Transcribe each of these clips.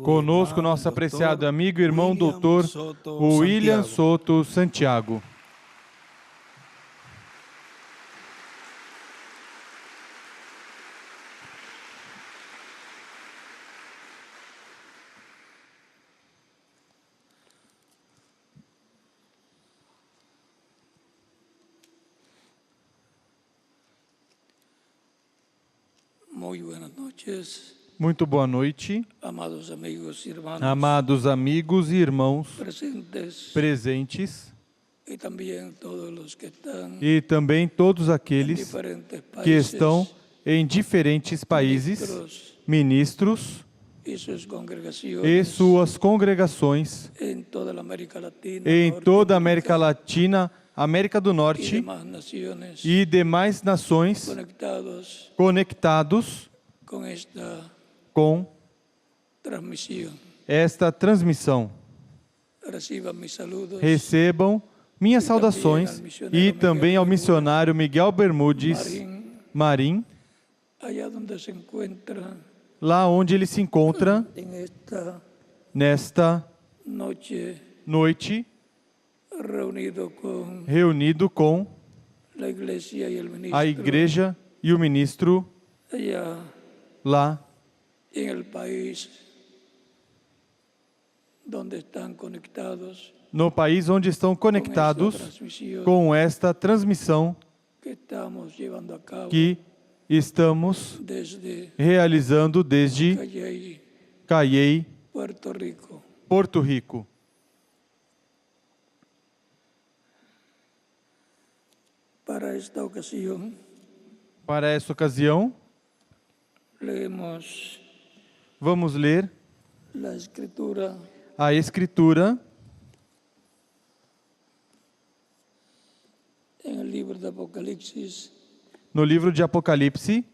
Conosco, nosso apreciado amigo e irmão doutor William Soto Santiago. Muito boa noite, amados amigos e irmãos presentes e também todos aqueles que estão em diferentes países, ministros e suas congregações em toda a América Latina, América do Norte e demais nações conectados com esta transmissão. Recebam minhas saudações e também ao missionário Miguel Bermúdez Marim, lá onde ele se encontra nesta noite, reunido com a igreja e o ministro lá no país onde estão conectados com esta transmissão que estamos realizando desde Cayey, Porto Rico. Para esta ocasião, vamos ler a Escritura no livro de Apocalipse,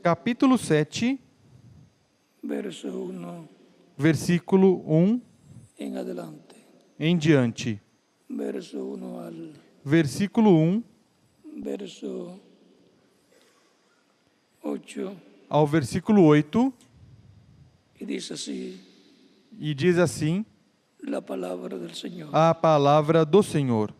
capítulo 7, versículo 1 em diante. Versículo 1 ao versículo 8, e diz assim a palavra do Senhor.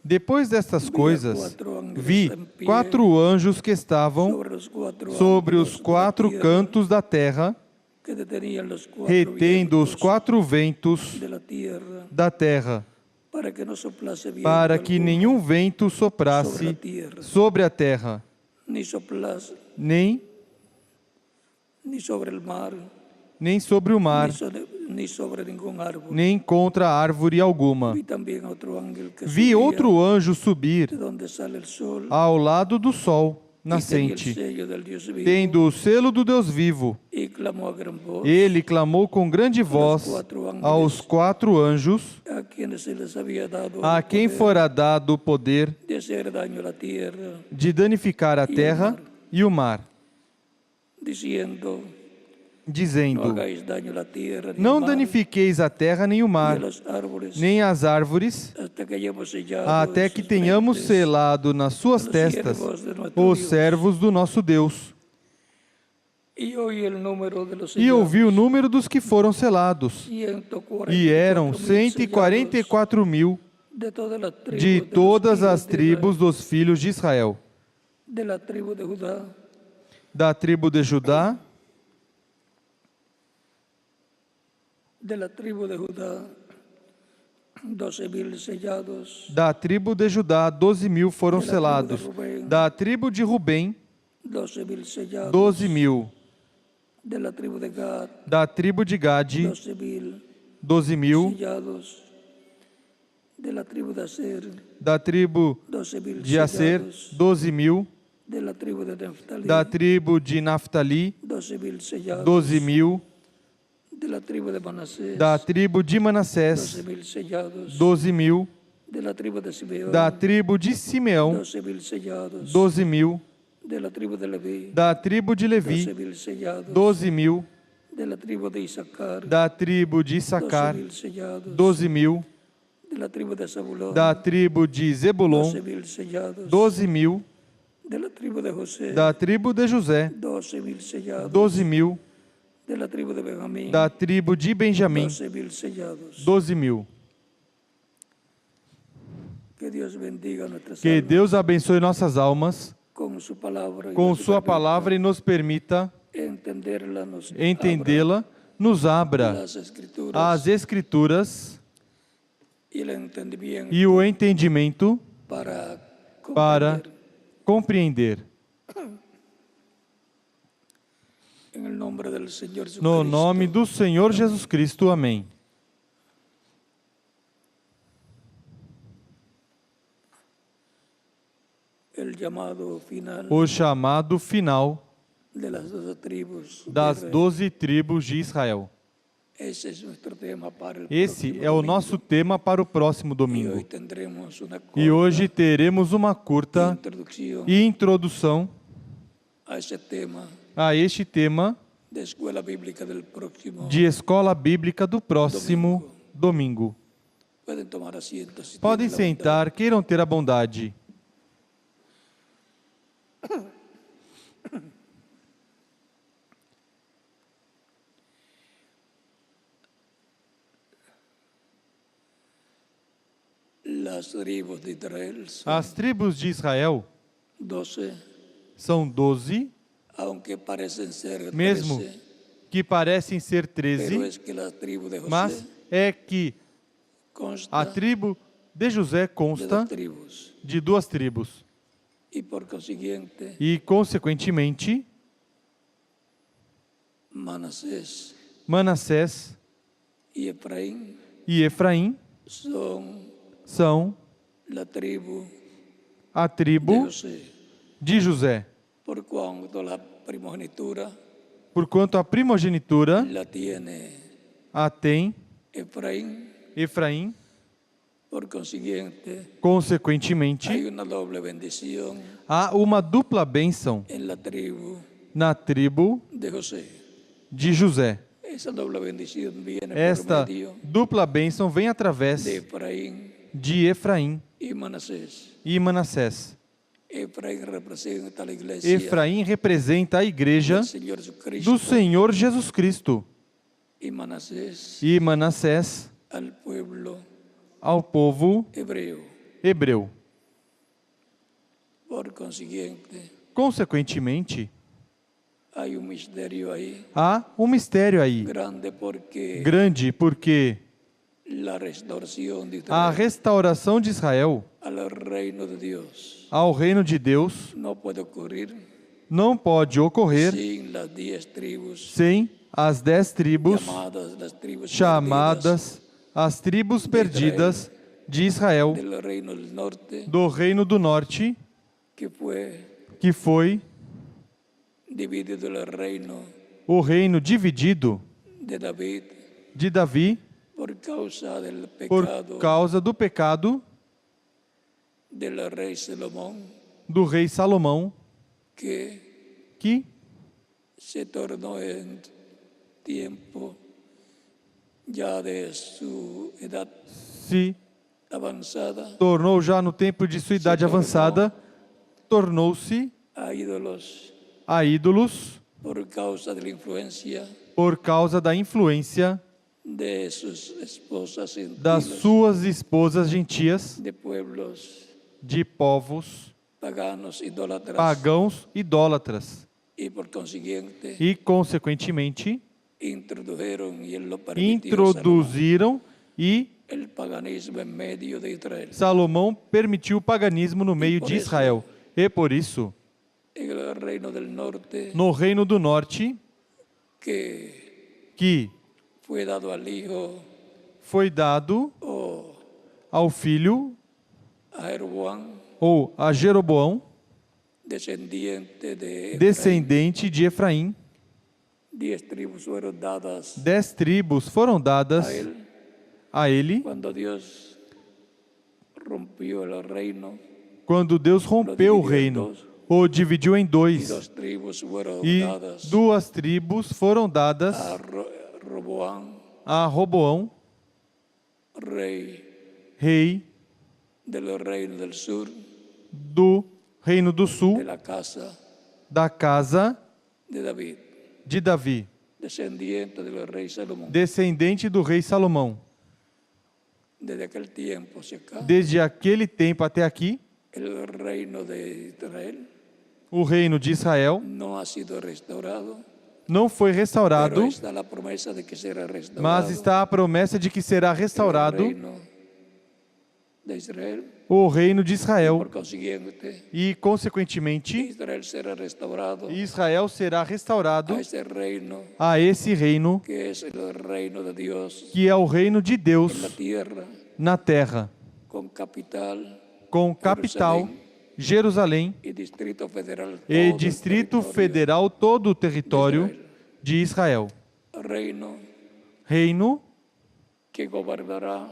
Depois destas coisas, vi 4 anjos que estavam sobre os 4 cantos da terra, retendo os 4 ventos da terra, para que nenhum vento soprasse sobre a terra, nem sobre o mar, nem contra árvore alguma. Vi outro anjo subir ao lado do sol nascente, tendo o selo do Deus vivo. Ele clamou com grande voz aos 4 anjos, a quem fora dado o poder de danificar a terra e o mar, dizendo: não danifiqueis a terra nem o mar, nem as árvores, até que tenhamos selado nas suas testas os servos do nosso Deus. E ouvi o número dos que foram selados, e eram 144.000 de todas as tribos dos filhos de Israel, da tribo de Judá, da tribo de Judá, 12.000 foram selados. Da tribo de Rubem, 12.000. Da tribo de Gade, 12.000. Da tribo de Aser, 12.000. Da tribo de Naftali, 12.000. Da tribo de Manassés, 12.000. Da tribo de Simeão, 12.000. Da tribo de Levi, 12.000. Da tribo de Issacar, 12.000. Da tribo de Zebulon, 12.000. Da tribo de José, 12.000. Da tribo de Benjamim, 12.000. Que Deus abençoe nossas almas com sua palavra e nos permita entendê-la, nos abra as Escrituras e o entendimento para compreender. No nome do Senhor Jesus Cristo, amém. O chamado final das 12 tribos de Israel. Esse é o nosso tema para o próximo domingo. E hoje teremos uma curta introdução a este tema de escola bíblica do próximo domingo. Podem sentar, queiram ter a bondade. As tribos de Israel são 12, mesmo que parecem ser 13, mas é que a tribo de José consta de 2 tribos. E, consequentemente, Manassés e Efraim são a tribo de José. Porquanto a primogenitura a tem Efraim, consequentemente, há uma dupla bênção na tribo de José. Esta dupla bênção vem através de Efraim e Manassés. Efraim representa a igreja do Senhor Jesus Cristo e Manassés ao povo hebreu. Consequentemente, há um mistério aí, grande, porque a restauração de Israel ao reino de Deus não pode ocorrer sem as 10 tribos chamadas as tribos perdidas de Israel, do reino do norte, que foi o reino dividido de Davi por causa do pecado do rei Salomão, que se tornou em tempo já de sua idade avançada, tornou já no tempo de sua idade avançada, tornou-se a ídolos por causa da influência das suas esposas gentias, de povos pagãos idólatras, e, consequentemente, introduziram e Salomão permitiu o paganismo no meio de Israel. E por isso, no reino do norte, que foi dado ao filho ou a Jeroboão, descendente de Efraim. 10 tribos foram dadas a ele quando Deus rompeu o reino, o dividiu em y dois, dos tribus fueron e dadas 2 tribos foram dadas a Roboam, a Roboão, rey rei del reino del sur, do reino do de sul, la casa da casa de David, de Davi, descendiente del rey Salomón. descendente do rei Salomão. Desde aquel tiempo hacia acá, Desde aquele tempo até aqui, el reino de Israel o reino de Israel no ha sido restaurado, não foi pero restaurado, está la promesa de que será restaurado mas está a promessa de que será el restaurado reino de Israel. o reino de Israel Por consiguiente, e, consequentemente, Israel será restaurado Israel será restaurado a ese reino a esse reino que es el reino de Dios que é o reino de en la Deus tierra, na terra, con capital com capital Jerusalém y distrito federal, todo e el Distrito territorio Federal, todo o território de Israel. reino Reino que gobernará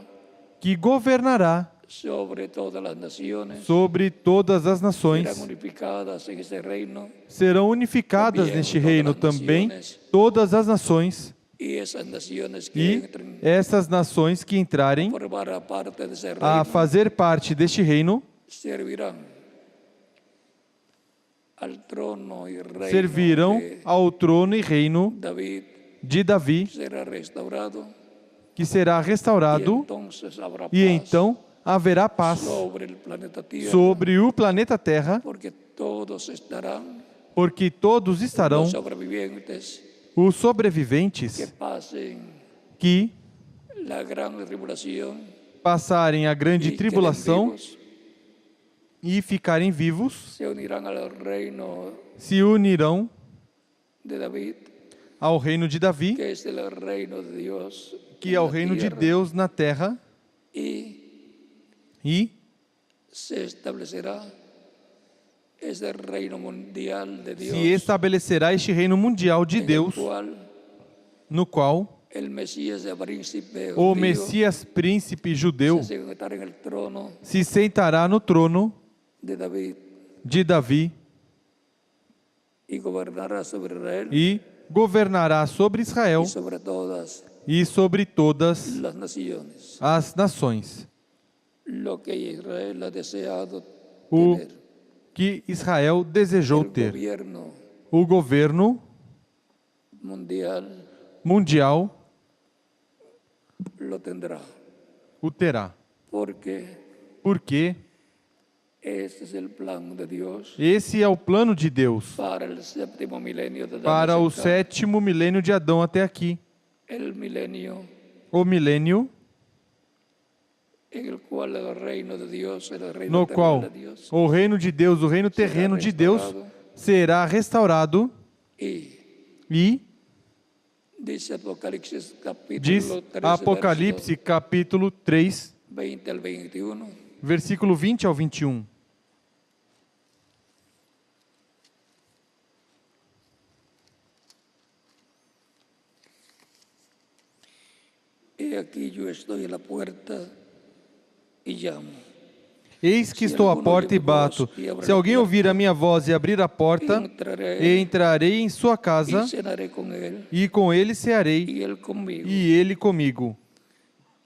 que governará sobre todas las naciones, sobre todas as serán nações. unificadas en ese reino, Serão unificadas neste reino também todas as nações, y esas naciones que e entren essas nações que entrarem a formar parte de ese a reino fazer parte deste reino servirán al trono y reino servirão de ao trono e reino David, de Davi, será restaurado, que será y restaurado, entonces habrá e paz então haverá paz sobre el planeta Tierra, sobre o planeta Terra, porque todos estarán, porque todos estarão, los sobrevivientes os que sobreviventes pasen que la gran tribulación passarem a grande y queden tribulação vivos, e ficarem vivos, se unirán al reino se unirão de David, ao reino de Davi, que es el reino de Dios que en é o la reino de tierra, Deus na terra, e se establecerá ese reino mundial de Dios, se estabelecerá este reino mundial de en el Deus, cual no qual el Mesías de príncipe o judío Messias príncipe judeu se sentará en el trono se sentará no trono de David de Davi y gobernará sobre Israel e governará sobre Israel y sobre todas e sobre todas las naciones. as nações. Lo que Israel ha deseado O tener, que Israel desejou el ter. gobierno O governo mundial mundial lo tendrá, o terá. porque Porque este es el plan de Dios esse é o plano de Deus para el séptimo milenio de Adán para o hacia acá, 7º milênio de Adão até aqui. el milenio O milênio en el cual el reino de Dios, el reino no terrenal qual de Dios, o reino de Deus, o reino terreno de Deus, será restaurado e dice Apocalipsis capítulo diz 13, Apocalipse capítulo 3, verso 20 al 21, versículo 20 ao 21. he aquí yo estoy a la puerta y llamo. Eis que estou à porta e bato. Se alguém ouvir a minha voz e abrir a porta, entrarei em sua casa Y cenaré con él e com ele cearei y él conmigo. e ele comigo.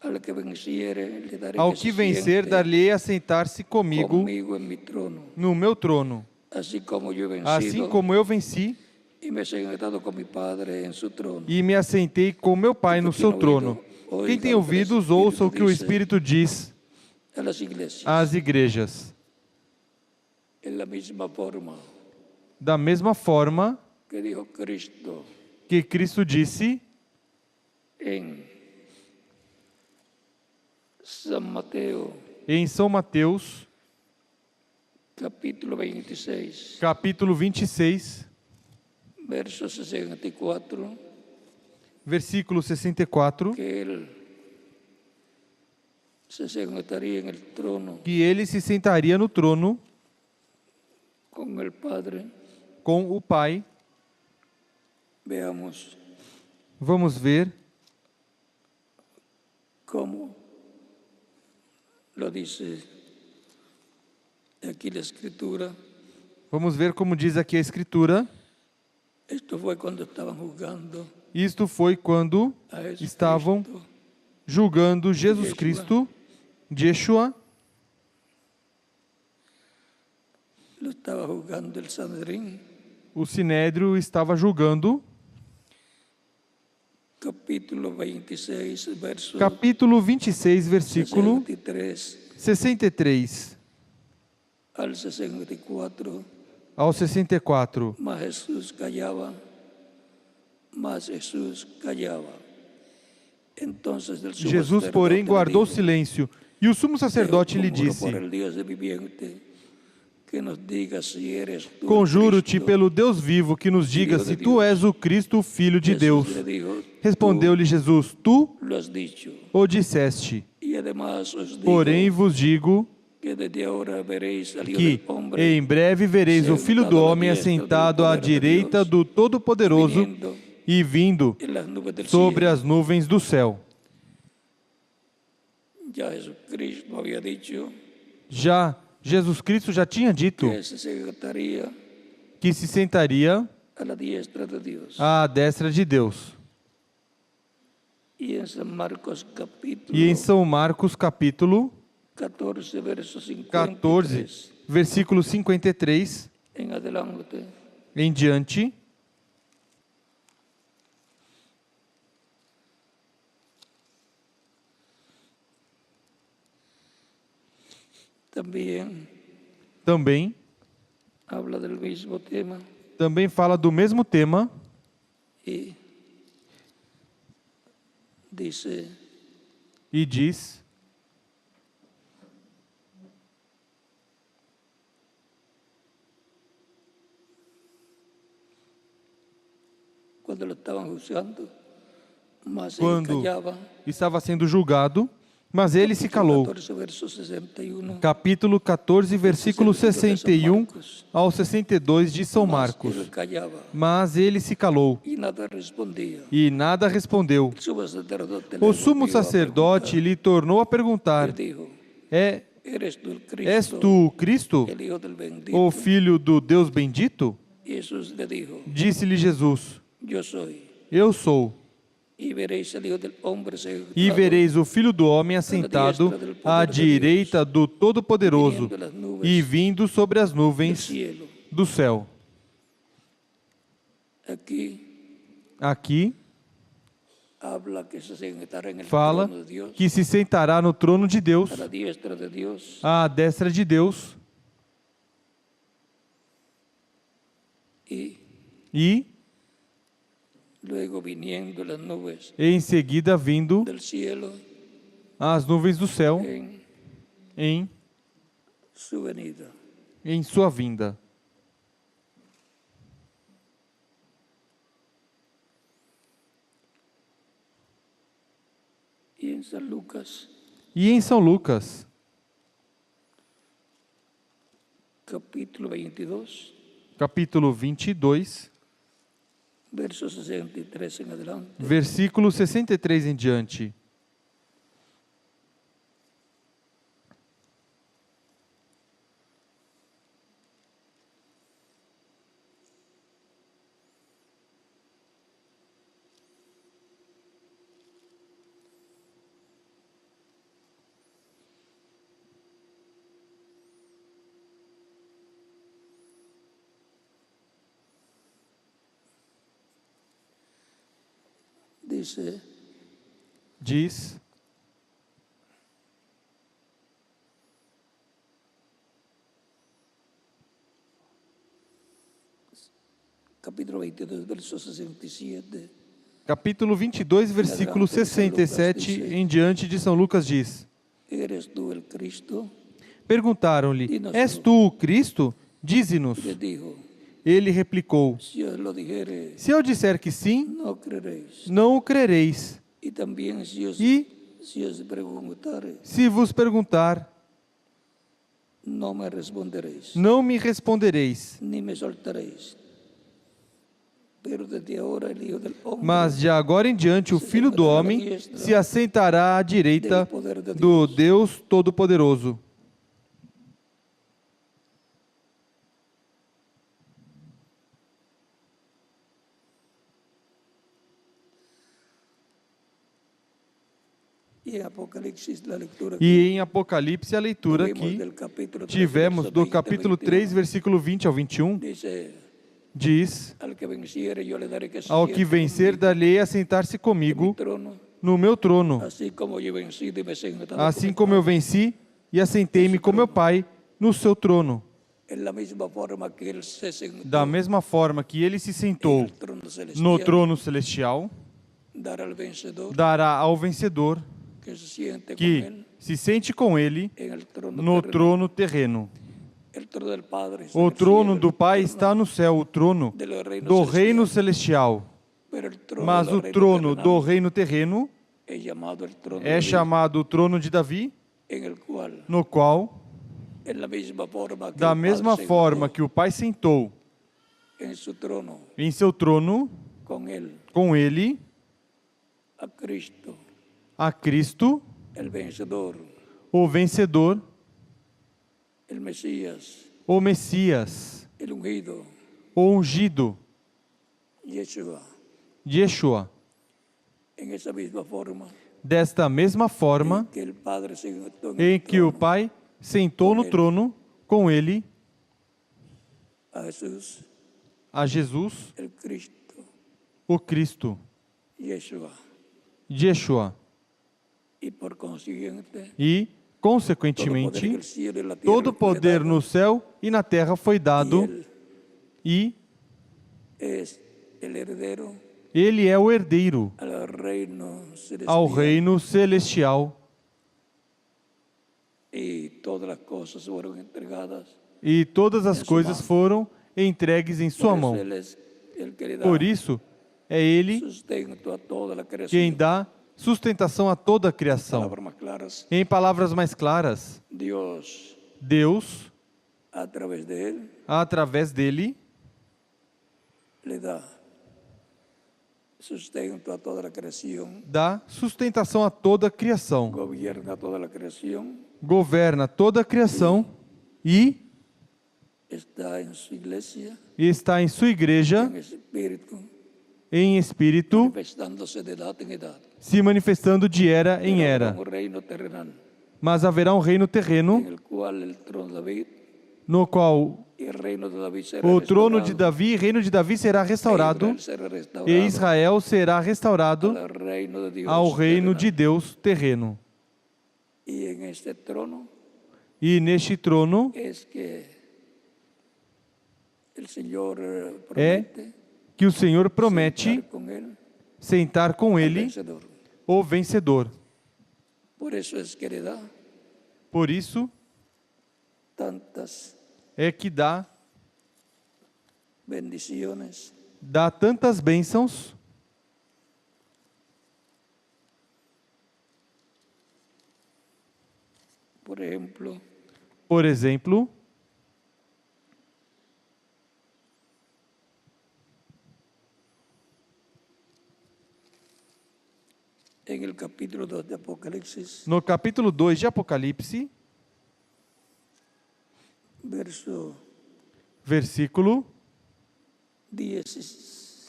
Al que venciere, le daré Ao que que se vencer, siente dar-lhe a sentar-se comigo conmigo en mi trono, no meu trono. así como yo he Assim vencido como eu venci y me he sentado con mi Padre en su trono. e me assentei com meu Pai no seu trono. Quem tem ouvidos, ouça o que o Espírito diz A las iglesias, às igrejas. en la misma forma Da mesma forma que dijo Cristo que Cristo disse en San Mateo, em São Mateus, capítulo 26, capítulo 26, verso 64, versículo 64, que Él se sentaría en el trono que ele se sentaria no trono con el Padre. com o Pai. Veamos Vamos ver cómo lo dice aquí la Escritura Vamos ver como diz aqui a Escritura. Esto fue cuando estaban juzgando Isto foi quando a Jesucristo. estavam julgando Jesus Cristo, Yeshua. Lo estaba juzgando el Sanedrín. O Sinédrio estava julgando. Capítulo 26, verso Capítulo 26, versículo 63 63 al 64. ao 64. Mas Jesus callaba. Entonces el sumo Jesus, sacerdote porém, le guardou dijo, silêncio. E o sumo sacerdote lhe "Conjuro disse: por el Dios viviente, que nos diga si eres tú el Conjuro-te Cristo". pelo Deus vivo que nos diga se tu és o Cristo, o Filho de Deus. Jesús le dijo, Respondeu-lhe Jesus: Tu "Lo has dicho. o disseste. Y además os digo Porém vos digo que desde ahora veréis al Hijo que del Hombre em breve vereis o Filho do Homem assentado à direita do Todo-Poderoso viniendo e vindo en las nubes del sobre cielo". as nuvens do céu. Ya Jesucristo había dicho Já Jesus Cristo já tinha dito que se sentaría que se sentaria a la diestra de Dios. à destra de Deus. Y en San Marcos capítulo E em São Marcos, capítulo 14, verso 53 14, versículo 53 en adelante, em diante, também habla del mismo tema fala do mesmo tema y dice: e diz: cuando lo estaban juzgando, mas él quando callaba. estava sendo julgado, mas ele se calou. 14, verso 61. Capítulo 14, versículo 61 ao 62 de São Mas Marcos. él callaba Mas ele se calou y nada respondía. e nada respondeu. El sumo sacerdote O le sumo volvió a sacerdote lhe tornou a perguntar: preguntar. Le dijo: És ¿Eres tú el Cristo, tu o Cristo, el Hijo del bendito? o Filho do Deus bendito? Jesús le dijo: Disse-lhe Jesus: Yo soy. Eu sou. Y veréis al Hijo del Hombre E vereis o Filho do Homem assentado à direita do Todo-Poderoso e vindo sobre as del nuvens cielo. do céu. Aqui Habla que se sentará en el fala trono de Dios, que se sentará no trono de Deus, a la diestra de Dios, à destra de Deus, e luego viniendo las nubes em seguida vindo del cielo as nuvens do céu en su venida. em sua vinda. Y en San Lucas, E em São Lucas, capítulo 22, capítulo 22, verso 63 en adelante, versículo 63 em diante. Diz: capítulo 22, verso 67. Capítulo 22, versículo 67 em diante de São Lucas diz: ¿Eres tú el Cristo? Perguntaram-lhe: És tu o Cristo? Dize-nos. Le dijo: Ele replicou: Si os lo dijere, Se eu disser que sim, no creeréis. não o crereis. Y también si os preguntare, Se vos perguntar, no me responderéis, não me respondereis. ni me soltaréis. Pero desde ahora el Hijo del Hombre Mas de agora em diante o Filho do Homem se assentará à direita do Deus Todo-Poderoso. E em Apocalipse, a leitura aqui, tivemos do capítulo 3, versículo 20 ao 21, diz: ao que vencer, dar-lhe a sentar-se comigo no meu trono, assim como eu venci e assentei-me com meu Pai no seu trono. Da mesma forma que ele se sentou no trono celestial, dará ao vencedor que se sente com ele no trono terreno. O trono do Pai está no céu, o trono do reino celestial. Mas o trono do reino terreno é chamado o trono de Davi, no qual, da mesma forma que o Pai sentou em seu trono, com ele, a Cristo, o vencedor, o Messias, o ungido, Yeshua. Desta mesma forma em que o Pai sentou no trono com ele, a Jesus, o Cristo, Yeshua. E, consequentemente, todo o poder no céu e na terra foi dado, e ele é o herdeiro ao reino celestial. E todas as coisas foram entregues em sua mão. Por isso, é ele quem dá sustentação a toda a criação. Em palavras mais claras, Deus, através dele, dá sustentação a toda a criação, governa toda a criação e está em sua igreja, em espírito, se manifestando de era em era. Mas haverá um reino terreno, no qual o trono de Davi, reino de Davi será restaurado, e Israel será restaurado ao reino de Deus terreno. E neste trono é que o Senhor promete sentar com ele o vencedor. Por isso é que dá tantas bênçãos. Por exemplo, no capítulo 2 de Apocalipse, versículo 10.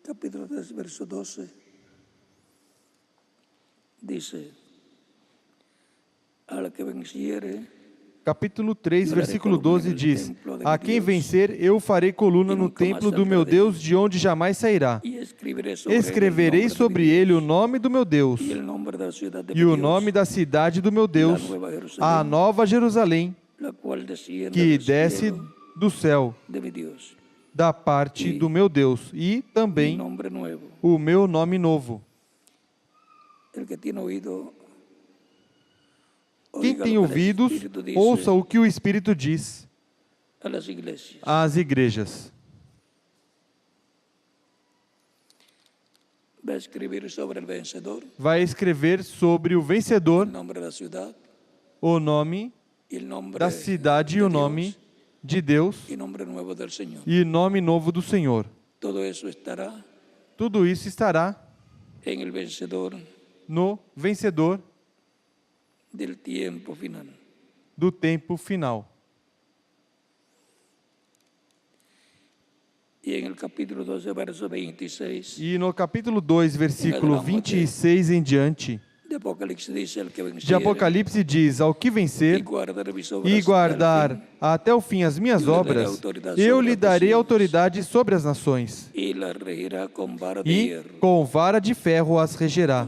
Capítulo 3, verso 12, dice: al que venciere, capítulo 3, versículo 12 diz: a quem vencer, eu farei coluna no templo do meu Deus, de onde jamais sairá. Escreverei sobre ele o nome do meu Deus e o nome da cidade do meu Deus, a nova Jerusalém, que desce do céu, da parte do meu Deus, e também o meu nome novo. Quem tem ouvidos, ouça o que o Espírito diz às igrejas. vai escrever sobre o vencedor o nome da cidade e o nome de Deus e nome novo do Senhor. Tudo isso estará no vencedor do tempo final. E no capítulo 2, versículo 26 em diante, de Apocalipse diz: ao que vencer e guardar até o fim as minhas obras, eu lhe darei autoridade sobre as nações, e com vara de ferro as regerá.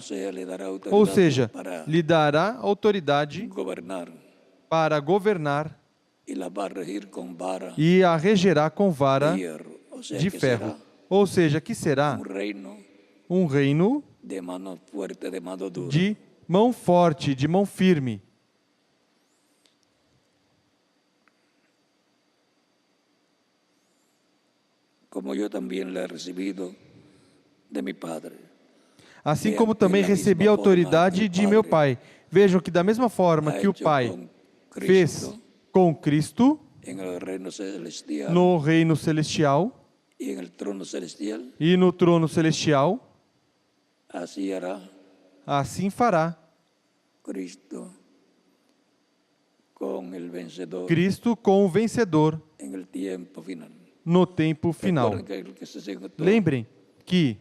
Ou seja, lhe dará autoridade para governar e a regerá com vara de ferro. Ou seja, que será um reino de mão forte, de mão firme. Assim como também recebi a autoridade de meu Pai. Vejam que da mesma forma que o Pai fez com Cristo no reino celestial e no trono celestial, assim fará Cristo com o vencedor no tempo final. Lembrem que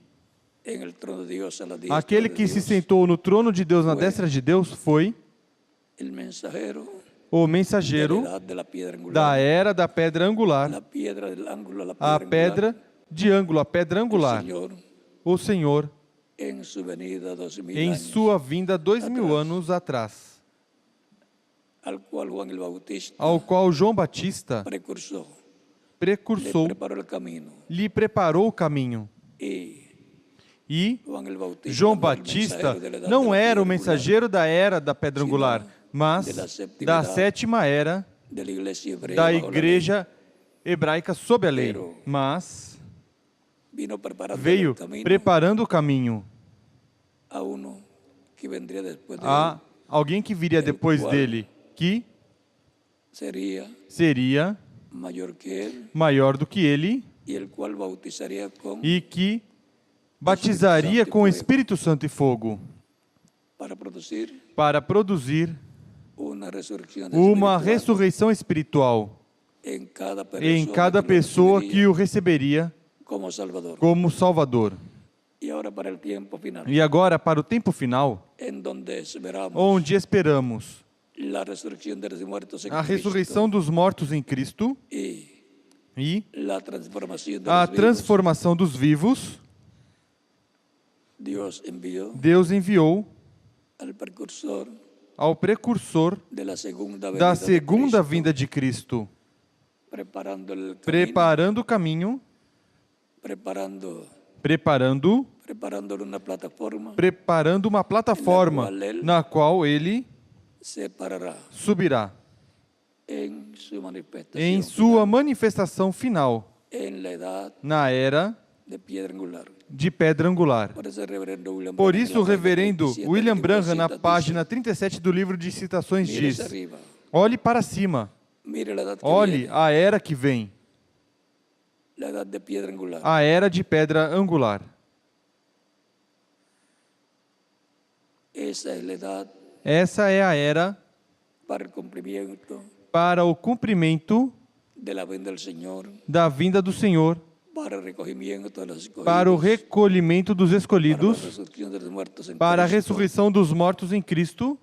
aquele que se sentou no trono de Deus, na destra de Deus, foi o mensageiro da era da pedra angular, a pedra de ângulo, a pedra angular, o Senhor, em sua vinda 2000 anos atrás, ao qual João Batista, precursor, lhe preparou o caminho. E João Batista não era o mensageiro da era da pedra angular, mas da sétima era da igreja hebraica sob a lei. Mas veio preparando o caminho a alguém que viria depois dele, que seria maior do que ele e que batizaria com o Espírito Santo e fogo para produzir uma ressurreição espiritual em cada pessoa que o receberia como Salvador. E agora, para o tempo final, onde esperamos a ressurreição dos mortos em Cristo e a transformação dos vivos, Deus enviou ao precursor da segunda vinda de Cristo, preparando o caminho, preparando uma plataforma na qual ele subirá em sua manifestação final na era de pedra angular. Por isso, o reverendo William Branham, na página 37 do livro de Citações, diz: olhe para cima, olhe a era que vem, a era de pedra angular. Essa é a era para o cumprimento da vinda do Senhor, para o recolhimento dos escolhidos, para a ressurreição dos mortos em Cristo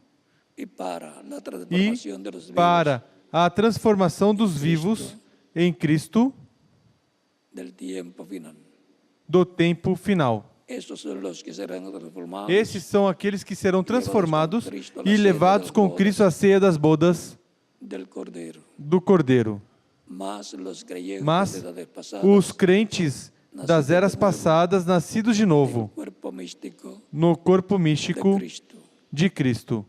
e para a transformação dos vivos em Cristo do tempo final. Esses são aqueles que serão transformados e levados com Cristo à ceia das bodas do Cordeiro. Mas os crentes das eras passadas, nascidos de novo, no corpo místico de Cristo.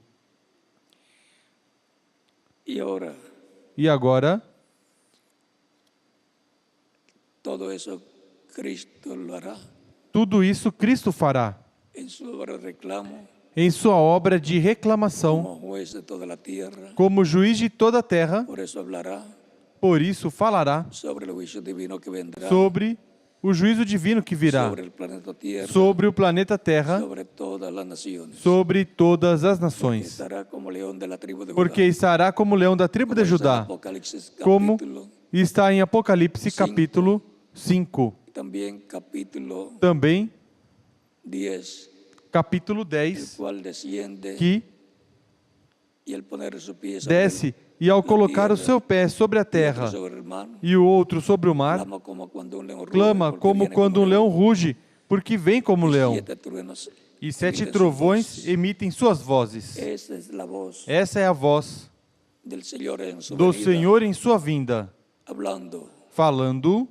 E agora, tudo isso Cristo fará. en su obra de reclamo, em sua obra de reclamação, como juez de toda la tierra. como juiz de toda a terra. Por eso hablará Por isso falará sobre el juicio divino que vendrá, sobre o juízo divino que virá sobre el planeta Tierra, sobre o planeta Terra, sobre todas las naciones. sobre todas as nações. Estará como león de la tribu de Judá. Porque estará como leão da tribo de Como está en Judá, Apocalipsis como capítulo, está em Apocalipse capítulo 5. también capítulo Também 10, capítulo el 10, cual desciende que y al poner su pie sobre desce e ao colocar o seu pé sobre a el terra otro sobre el mar, e o outro sobre o mar, clama como cuando un león ruge, clama porque como viene quando um león. leão ruge, porque vem como Y leão. 7 truenos E 7 emiten su trovões voz. emitem suas vozes. Esa es la voz Essa é a voz del Señor en su do venida, Senhor em sua vinda, hablando. falando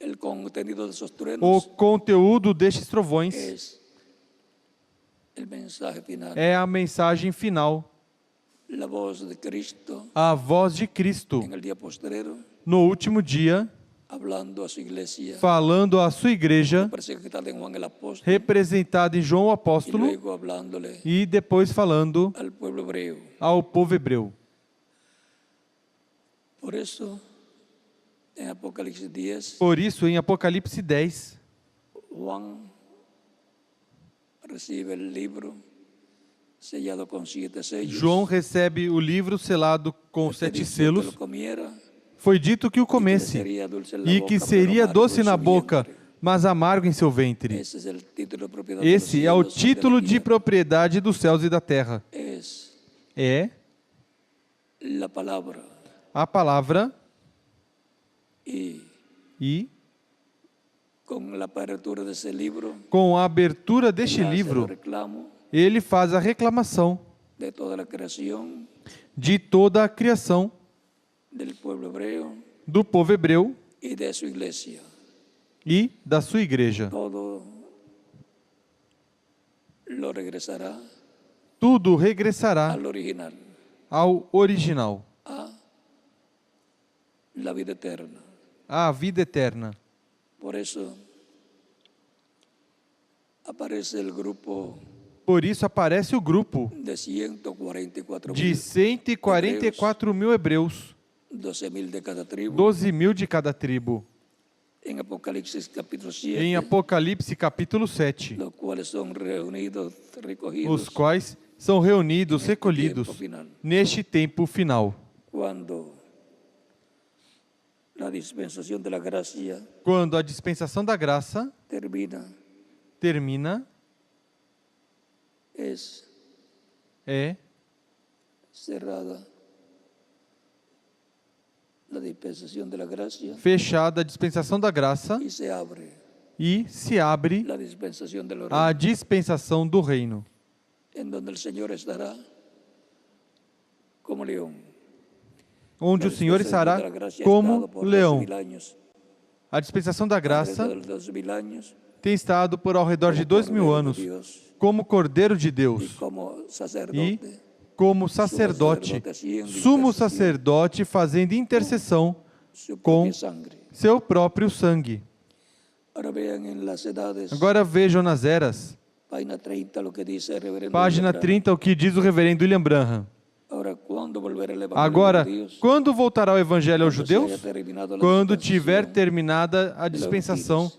El contenido de esos o truenos conteúdo destes trovões. es el mensaje final. É a mensagem final, La voz de Cristo a voz de Cristo en el día postrero, no último dia, hablando a su iglesia, falando à sua igreja, representada en Juan el apóstol, representada em João o y apóstolo, luego hablándole e depois falando al pueblo hebreo. ao povo hebreu. Por eso, en Apocalipsis 10, Por isso, em Apocalipse 10, Juan recibe el libro sellado con 7 sellos. João recebe o livro selado com Este 7 dijo que selos. lo comiera, Foi dito que o y que comesse sería dulce en la e boca, que pero seria amargo doce en na su boca, vientre. mas amargo em seu ventre. Ese es el título de propiedad de los Esse é o cielos y de la título de tierra. propriedade dos céus e da terra. Es É la palabra. a palavra Y e, con la apertura de ese libro, com a abertura deste él hace el livro, reclamo ele faz a reclamação de toda la creación, de toda a criação del pueblo hebreo do povo hebreu y de su iglesia. e da sua igreja. Todo lo regresará Tudo regressará al original, ao original, a la vida eterna. à vida eterna. Por eso aparece el grupo Por isso aparece o grupo de 144 de 144 mil hebreus, 12.000 de cada tribu. 12 mil de cada tribo. En Apocalipsis capítulo 7, Em Apocalipse capítulo 7, los cuales son reunidos, os recogidos quais são reunidos, recolhidos tiempo final. neste tempo final, Cuando la dispensación de la gracia quando a dispensação da graça termina, es é cerrada la dispensación de la gracia fechada a dispensação da graça y se abre e se abre la dispensación del a reino, dispensação do reino, en donde el Señor estará como león. onde La o Senhor dispensación estará de la gracia ha como estado por leão. 12.000 años. A dispensação da graça Alrededor de 2.000 años, tem estado por ao redor de como 2.000 Cordero de anos, Dios como Cordeiro de y Deus como e sacerdote, como sacerdote, sumo sacerdote fazendo intercessão su com propia sangre. seu próprio sangue. Ahora vean en las edades, Agora vejam nas eras, página 30, lo que dice el reverendo página William 30, o que diz o reverendo William Branham. Ahora, ¿cuándo volverá el evangelio Agora, de Dios? quando voltará o evangelho aos Cuando se haya judeus? terminado la Quando dispensación, tiver terminada a dispensação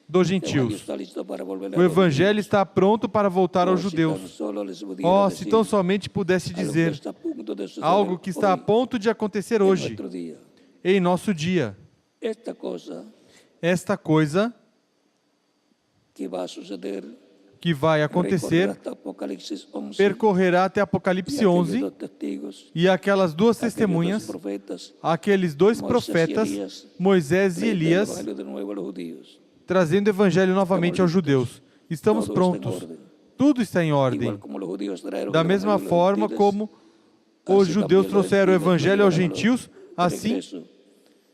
dos el evangelio gentios. está listo para volver a O los evangelho judíos. está pronto para voltar aos Oh, si tan judeus. solo les pudiera Oh, se decir tão somente pudesse algo que dizer está a punto de suceder algo que está a hoy, ponto de acontecer en hoje, nuestro día. em nosso dia. Esta cosa Esta coisa que va a suceder que vai recorrerá acontecer hasta Apocalipsis 11, percorrerá até y Apocalipse aquellos 11, dos testigos, e aquelas duas aquellos dos testemunhas, profetas, aqueles dois Moisés e profetas, Elias, Moisés e traen el Elias, evangelio de nuevo a los judíos. trazendo o evangelho novamente aos judeus. Estamos Todo está em prontos. ordem. Tudo está em ordem. Igual como los judíos trajeron Da el mesma evangelio a los forma gentiles, como os así judeus también los trouxeram o gentiles evangelho aos llevarán gentios, de assim regreso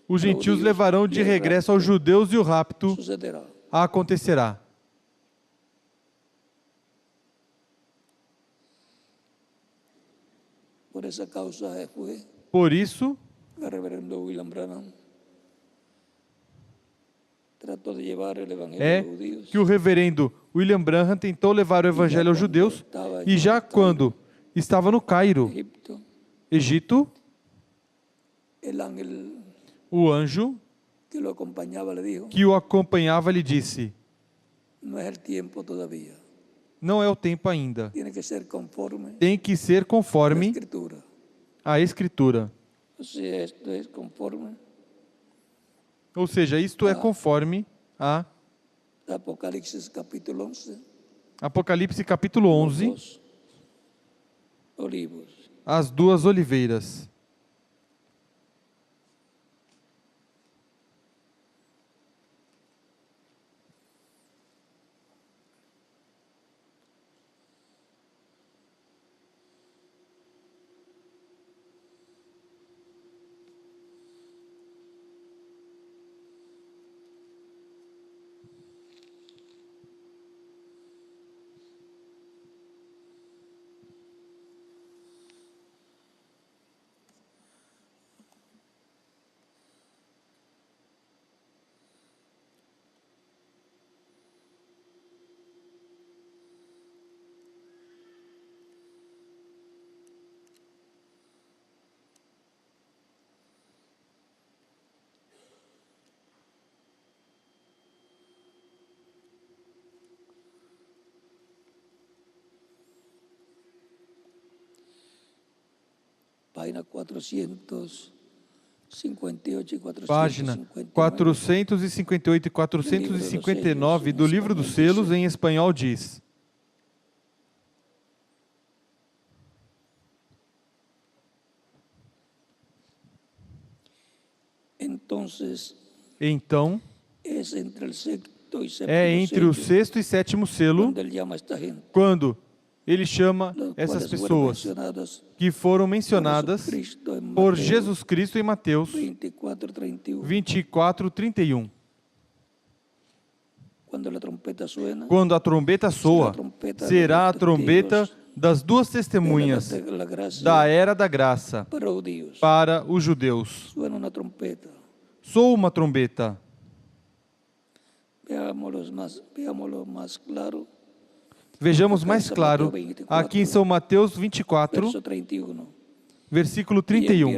os gentios judeus levarão e de o regresso rapto aos judeus e o rapto sucederá. acontecerá. Por esa causa fue Por isso, que el reverendo William Branham trató de llevar el evangelio a é los judíos que o reverendo William Branham tentou levar o evangelho aos judeus e já quando estava no Cairo, Egipto, Egito, el ángel o anjo que lo acompañaba le dijo, que o acompanhava lhe disse: no es el tiempo todavía, não é o tempo ainda. tiene que ser conforme Tem que ser a la conforme escritura. a Escritura. O sea, esto es conforme Ou seja, isto é conforme a Apocalipsis capítulo 11, Apocalipse capítulo 11, los olivos. as duas oliveiras. Página 458 e 459. Página 458 e 459 do Livro dos Selos, em espanhol, diz: Então, é entre o sexto e sétimo selo, quando ele chama essas pessoas que foram mencionadas por Jesus Cristo em Mateus 24, 31. Quando a trombeta soa, será a trombeta das duas testemunhas da era da graça para os judeus. Soa uma trombeta. Vejamos mais claro aqui em São Mateus 24, versículo 31.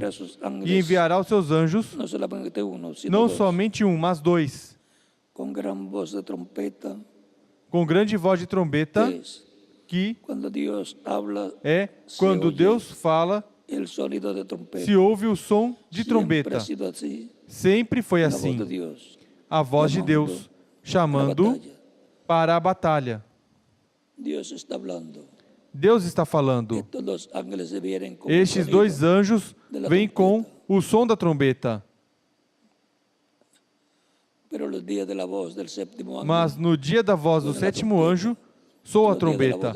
E enviará os seus anjos, não somente um, mas dois, com grande voz de trombeta, que é quando Deus fala, se ouve o som de trombeta. Sempre foi assim. A voz de Deus chamando para a batalha. Deus está falando. Estes dois anjos vêm com o som da trombeta. Mas no dia da voz do sétimo anjo, soa a trombeta.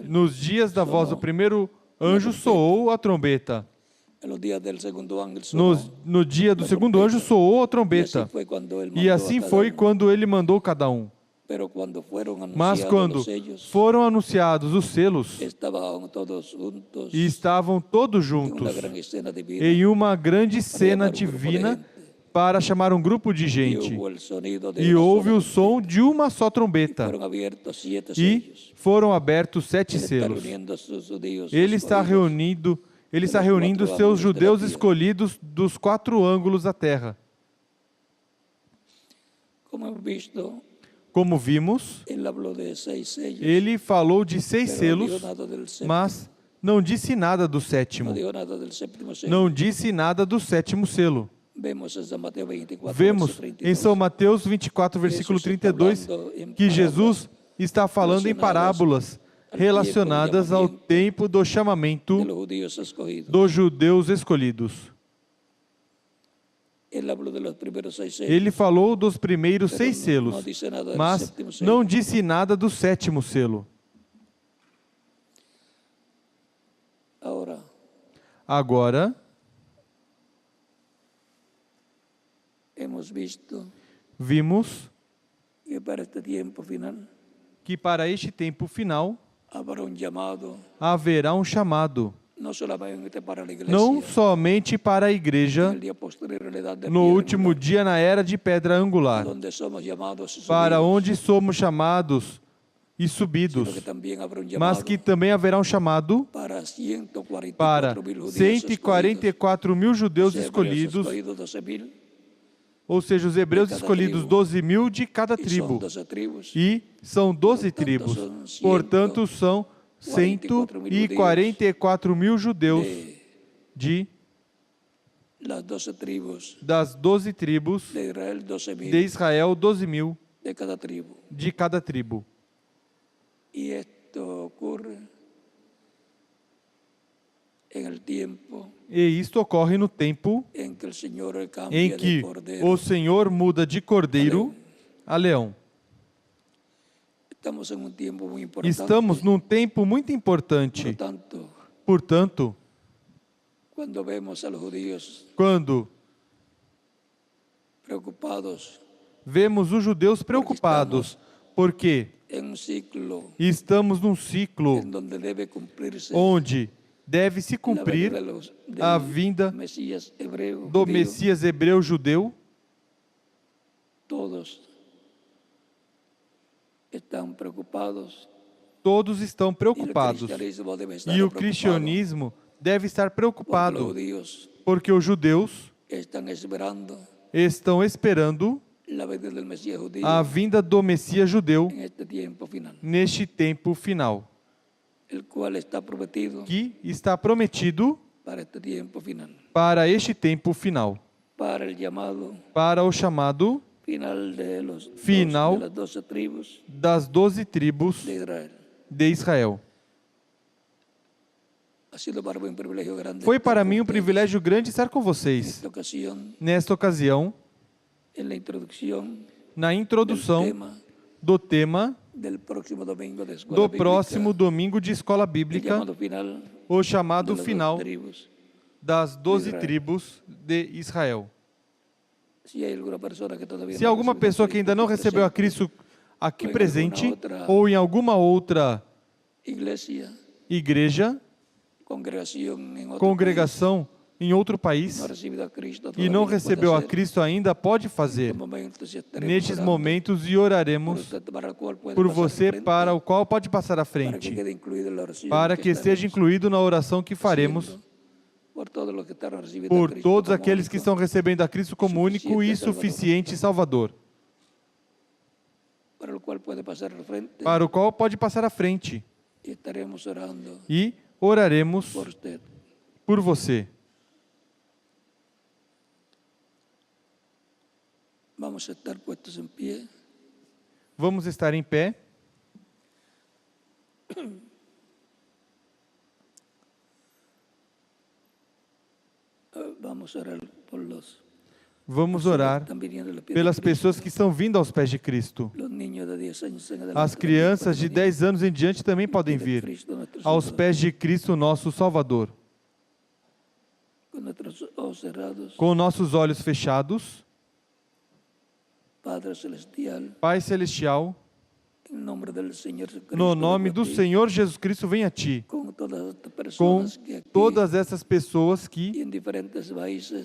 Nos dias da voz do primeiro anjo, soou a trombeta. No dia do segundo anjo, soou a trombeta. E assim foi quando ele mandou cada um. Mas quando foram anunciados os selos, e estavam todos juntos em uma grande cena divina para chamar um grupo de gente, e houve o som de uma só trombeta, e foram abertos 7 selos. Ele está reunindo seus judeus escolhidos dos 4 ângulos da terra. Como vimos, ele falou de 6 selos, mas não disse nada do sétimo. Não disse nada do sétimo selo. Vemos em São Mateus 24, versículo 32, que Jesus está falando em parábolas relacionadas ao tempo do chamamento dos judeus escolhidos. Ele falou dos primeiros 6 selos, mas não disse nada do sétimo selo. Agora, vimos que para este tempo final haverá um chamado, não somente para a igreja no último dia na era de pedra angular, para onde somos chamados e subidos, sino que también habrá un mas llamado que também haverá um chamado para 144 para mil judíos 144 mil judeus escolhidos, escolhidos 12.000, ou seja, os hebreus cada escolhidos, tribo. 12 mil de cada y son tribo. 12 tribus. E são 12 tribos. Portanto, são 144 mil judeus De las 12 tribos das 12 tribos de Israel, 12.000 de Israel, 12 mil de cada tribu. de cada tribo. Y esto ocurre en el tiempo E isto ocorre no tempo en que el Señor em cambia de que cordero. o Senhor muda de cordeiro a leão. Estamos en un tiempo muy importante. Estamos num tempo muito importante. Portanto, cuando vemos a los judíos quando preocupados vemos os judeus preocupados, porque en un ciclo estamos num ciclo en donde debe cumplirse onde deve se cumprir a vinda Mesías hebreo, do judío. Messias hebreu judeu. Todos estão preocupados. Todos estão preocupados. E o cristianismo deve estar preocupado, porque os judeus estão esperando a vinda do Messias judeu neste tempo final, que está prometido para este tempo final, para o chamado final das 12 tribos de Israel. Foi para mim um privilégio grande estar com vocês nesta ocasião, na introdução do tema do próximo domingo de escola bíblica, o chamado final das 12 tribos de Israel. Se alguma pessoa que ainda não recebeu a Cristo aqui presente, ou em alguma outra igreja, congregação em outro país, e não recebeu a Cristo ainda, pode fazer nestes momentos, e oraremos por você, para o qual pode passar à frente, para que esteja incluído na oração que faremos por todos aqueles que estão recebendo a Cristo como único e suficiente Salvador, para o qual pode passar à frente, e oraremos por você. Vamos estar em pé. Vamos orar pelas pessoas que estão vindo aos pés de Cristo. As crianças de 10 anos em diante também podem vir aos pés de Cristo, nosso Salvador. Com nossos olhos fechados, Pai Celestial, no nome do Senhor Jesus Cristo, vem a Ti, com todas essas pessoas que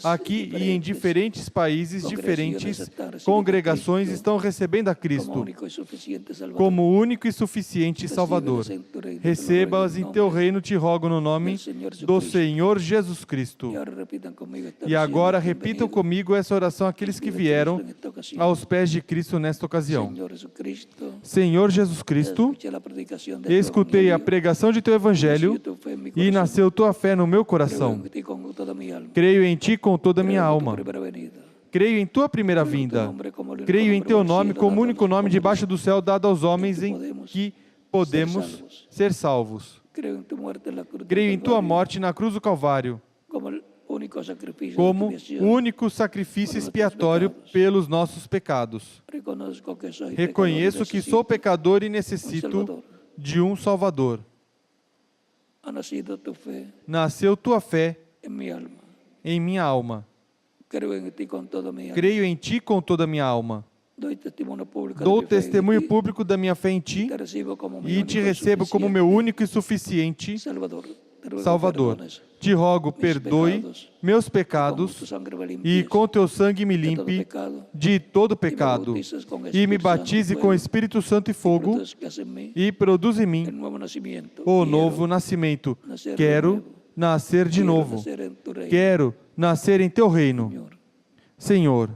aqui e em diferentes países, diferentes congregações estão recebendo a Cristo como único e suficiente Salvador. Receba-as em Teu reino, te rogo no nome do Senhor Jesus Cristo. E agora repitam comigo essa oração aqueles que vieram aos pés de Cristo nesta ocasião. Senhor Jesus Cristo, escutei a pregação de Teu Evangelho e nasceu Tua fé no meu coração. Creio em Ti com toda a minha alma. Creio em Tua primeira vinda. Creio em Teu nome como único nome debaixo do céu dado aos homens em que podemos ser salvos. Creio em Tua morte na cruz do Calvário como o único sacrifício expiatório pelos nossos pecados. Reconheço que sou pecador e necessito de um Salvador. Nasceu Tua fé em minha alma. Creio em Ti com toda a minha alma. Dou testemunho público da minha fé em Ti e Te recebo como meu único e suficiente Salvador, te rogo, perdoe meus pecados e com teu sangue me limpe de todo pecado e me batize com Espírito Santo e fogo e produz em mim o novo nascimento. Quero nascer de novo. Quero nascer em teu reino. Senhor,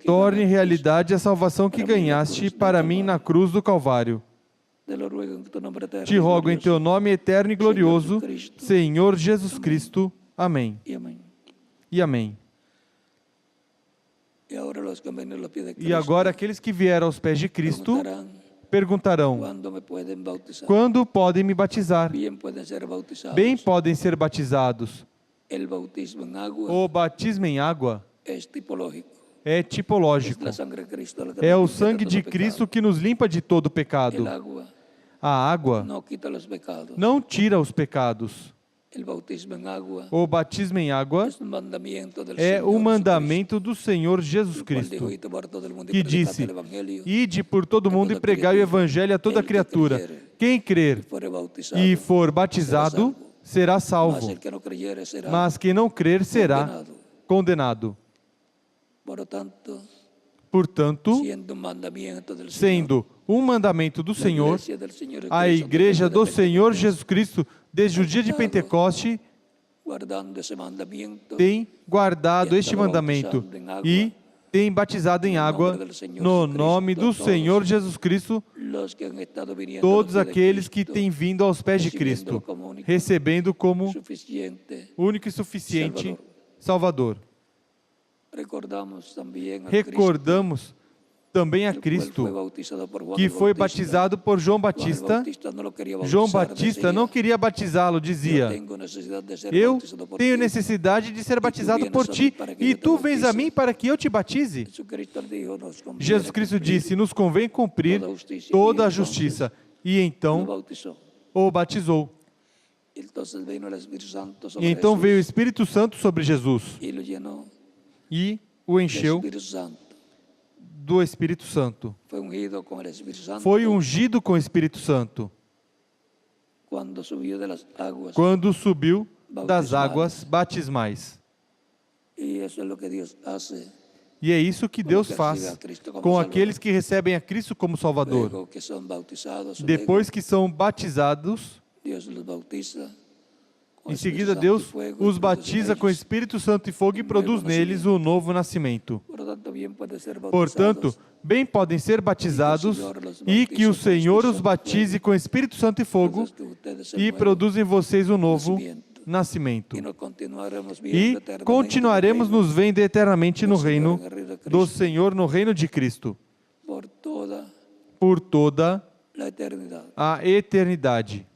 torne realidade a salvação que ganhaste para mim na cruz do Calvário. Te rogo em teu nome eterno e glorioso, Senhor Jesus Cristo. Amém. E amém. E agora aqueles que vieram aos pés de Cristo perguntarão: quando podem me batizar? Bem podem ser batizados. O batismo em água é tipológico. É o sangue de Cristo que nos limpa de todo pecado. A água não tira os pecados. O batismo em água é o mandamento do Senhor Jesus Cristo, que disse: ide por todo mundo e pregai o evangelho a toda criatura. Quem crer e for batizado será salvo, mas quem não crer será condenado. Portanto, sendo um mandamento do Senhor, a Igreja do Senhor Jesus Cristo, desde o dia de Pentecoste, tem guardado este mandamento e tem batizado em água, no nome do Senhor Jesus Cristo, todos aqueles que têm vindo aos pés de Cristo, recebendo como único e suficiente Salvador. Recordamos também a Cristo, que foi batizado por João Batista. João Batista não queria batizá-lo, dizia: eu tenho necessidade de ser batizado por ti, e tu vens a mim para que eu te batize. Jesus Cristo disse: nos convém cumprir toda a justiça, e então o batizou. E então veio o Espírito Santo sobre Jesus e o encheu do Espírito Santo. Foi ungido com o Espírito Santo quando subiu das águas batismais. E é isso que Deus faz com aqueles que recebem a Cristo como Salvador. Depois que são batizados, em seguida, Deus os batiza com Espírito Santo e fogo e produz neles o novo nascimento. Portanto, bem podem ser batizados e que o Senhor os batize com Espírito Santo e fogo e produz em vocês o novo nascimento. E continuaremos nos vendo eternamente no reino do Senhor, no reino de Cristo, por toda a eternidade.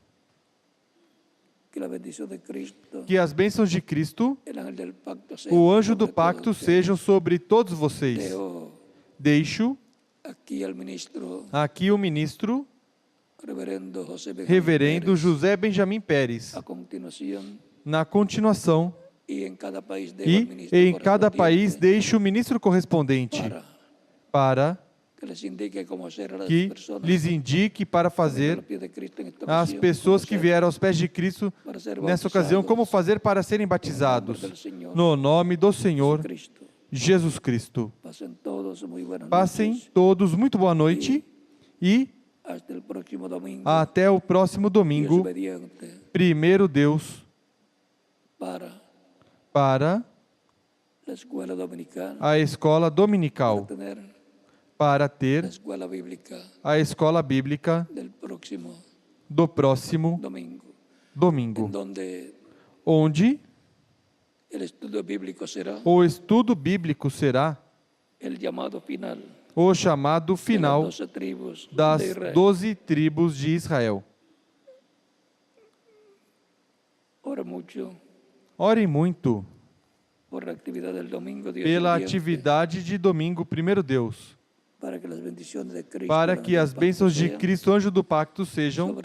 Que as bênçãos de Cristo, o anjo do pacto, sejam sobre todos vocês. Deixo aqui o ministro, reverendo José Benjamin Pérez. Na continuação, e em cada país deixo o ministro correspondente para que lhes indique para fazer as pessoas que vieram aos pés de Cristo nessa ocasião como fazer para serem batizados no nome do Senhor Jesus Cristo. Passem todos muito boa noite e até o próximo domingo, primeiro Deus, para a escola dominical, para ter a escola bíblica do próximo domingo, onde o estudo bíblico será o chamado final das 12 tribos de Israel. Ore muito pela atividade de domingo, primeiro Deus, para que as bênçãos de Cristo, anjo do pacto, sejam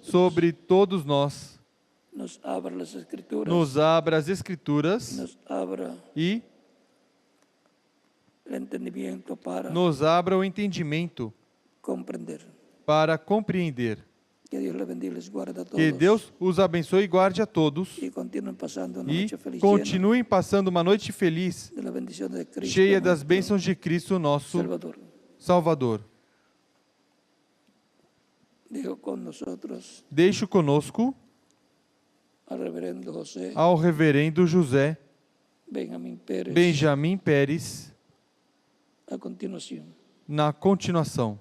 sobre todos nós. Nos abra as Escrituras e nos abra o entendimento para compreender Que Dios les bendiga y les guarde a Que todos. Deus os abençoe e guarde a todos. Y continúen pasando una E noche feliz continuem passando uma noite feliz, llena de la bendición de Cristo, cheia das nuestro bênçãos de Cristo, nosso Salvador. Salvador. Dejo con nosotros Deixo conosco al reverendo José ao reverendo José Benjamín Pérez Benjamin Pérez a continuación. na continuação.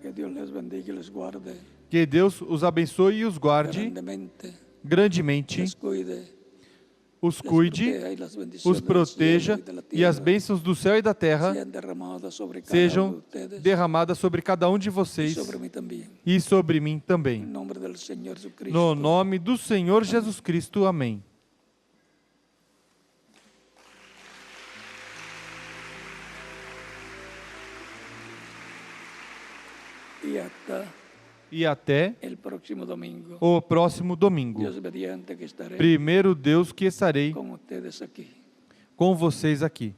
Que Dios les bendiga y les guarde Que Deus os abençoe e os guarde grandemente, grandemente, les cuide, os les cuide, proteja y las bendiciones os del proteja cielo y de la e as tierra bênçãos do céu e da terra sean derramadas sobre cada uno de sejam ustedes derramadas sobre cada um de y vocês sobre mí también. e sobre mim En também. nombre del Señor Jesucristo. No nome do Senhor Jesus Cristo. Amém. Y até E até el próximo domingo. o próximo domingo. Dios mediante que estaré Primeiro Deus que estarei con ustedes aquí. com vocês aqui.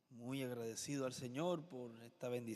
Muy agradecido al Señor por esta bendición.